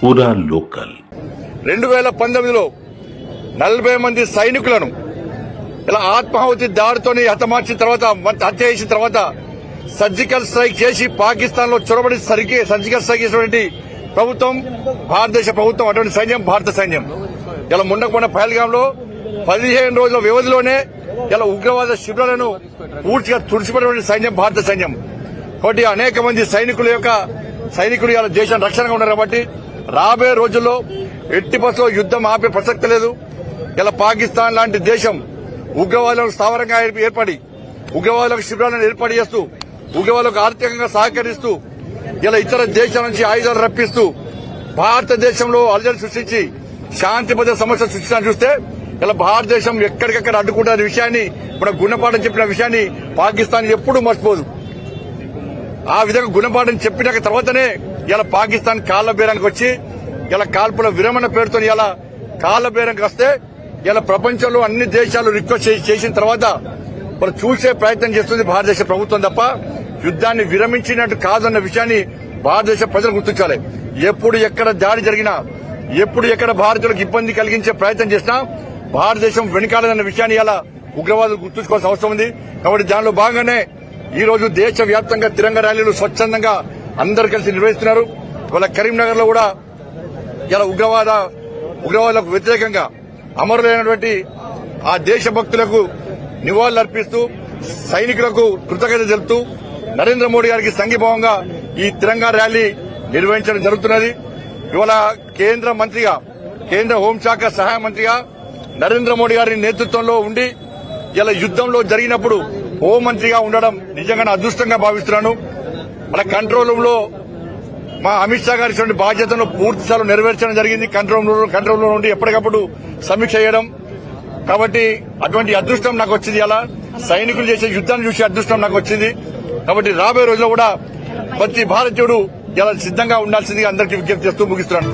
పూరా లోకల్ 2019లో 40 మంది సైనికులను ఇలా ఆత్మాహుతి దాడితోని హతమార్చిన తర్వాత హత్య చేసిన తర్వాత సర్జికల్ స్ట్రైక్ చేసి పాకిస్తాన్ లో చొరబడి సర్జికల్ స్ట్రైక్ చేసినటువంటి ప్రభుత్వం భారతదేశ ప్రభుత్వం, అటువంటి సైన్యం భారత సైన్యం. ఇలా మొన్న పహల్గాంలో 15 రోజుల వ్యవధిలోనే ఇలా ఉగ్రవాద శిబిరాలను పూర్తిగా తుడిచిపెట్టిన సైన్యం భారత సైన్యం. కాబట్టి అనేక మంది సైనికులు ఇలా దేశం రక్షణగా ఉన్నారు. కాబట్టి రాబోయే రోజుల్లో ఎట్టి బస్సులో యుద్దం ఆపే ప్రసక్తి లేదు. ఇలా పాకిస్తాన్ లాంటి దేశం ఉగ్రవాదులకు స్థావరంగా ఏర్పడి ఉగ్రవాదులకు శిబిరాలను ఏర్పాటు చేస్తూ ఉగ్రవాదులకు ఆర్థికంగా సహకరిస్తూ ఇలా ఇతర దేశాల నుంచి ఆయుధాలు రప్పిస్తూ భారతదేశంలో అలజడి సృష్టించి శాంతి భద్రత సమస్యలు సృష్టించాలని చూస్తే ఇలా భారతదేశం ఎక్కడికక్కడ అడ్డుకుంటున్న విషయాన్ని మన గుణపాఠం చెప్పిన విషయాన్ని పాకిస్తాన్ ఎప్పుడూ మర్చిపోదు. ఆ విధంగా గుణపాఠం చెప్పిన తర్వాతనే ఇలా పాకిస్తాన్ కాళ్ల బేరానికి వచ్చి ఇలా కాల్పుల విరమణ పేరుతో ఇలా కాళ్ల బేరానికి వస్తే ఇలా ప్రపంచంలో అన్ని దేశాలు రిక్వెస్ట్ చేసిన తర్వాత వాళ్ళు చూసే ప్రయత్నం చేస్తుంది భారతదేశ ప్రభుత్వం తప్ప యుద్దాన్ని విరమించినట్టు కాదన్న విషయాన్ని భారతదేశ ప్రజలు గుర్తించాలి. ఎప్పుడు ఎక్కడ దాడి జరిగినా, ఎప్పుడు ఎక్కడ భారతీయులకు ఇబ్బంది కలిగించే ప్రయత్నం చేసినా భారతదేశం వెనుకాడదన్న విషయాన్ని ఇలా ఉగ్రవాదులు గుర్తుంచుకోవాల్సిన అవసరం ఉంది. కాబట్టి దానిలో భాగంగానే ఈ రోజు దేశవ్యాప్తంగా తిరంగ ర్యాలీలు స్వచ్ఛందంగా అందరూ కలిసి నిర్వహిస్తున్నారు. ఇవాళ కరీంనగర్ లో కూడా ఇలా ఉగ్రవాదులకు వ్యతిరేకంగా అమరులైనటువంటి ఆ దేశభక్తులకు నివాళులర్పిస్తూ సైనికులకు కృతజ్ఞత తెలుపుతూ నరేంద్ర మోడీ గారికి సంఘీభావంగా ఈ తిరంగా ర్యాలీ నిర్వహించడం జరుగుతున్నది. ఇవాళ కేంద్ర హోంశాఖ సహాయ మంత్రిగా నరేంద్ర మోడీ గారి నేతృత్వంలో ఉండి ఇలా యుద్దంలో జరిగినప్పుడు హోంమంత్రిగా ఉండడం నిజంగా అదృష్టంగా భావిస్తున్నాను. మన కంట్రోల్ రూమ్ లో మా అమిత్ షా గారి బాధ్యతను పూర్తి స్థాయిలో నెరవేర్చడం జరిగింది. కంట్రోల్ రూమ్ నుండి ఎప్పటికప్పుడు సమీక్ష చేయడం. కాబట్టి అటువంటి అదృష్టం నాకు వచ్చింది. అలా సైనికులు చేసే యుద్ధాన్ని చూసే అదృష్టం నాకు వచ్చింది. కాబట్టి రాబోయే రోజుల్లో కూడా ప్రతి భారతీయుడు ఇలా సిద్ధంగా ఉండాల్సిందిగా అందరికీ విజ్ఞప్తి చేస్తూ ముగిస్తున్నాను.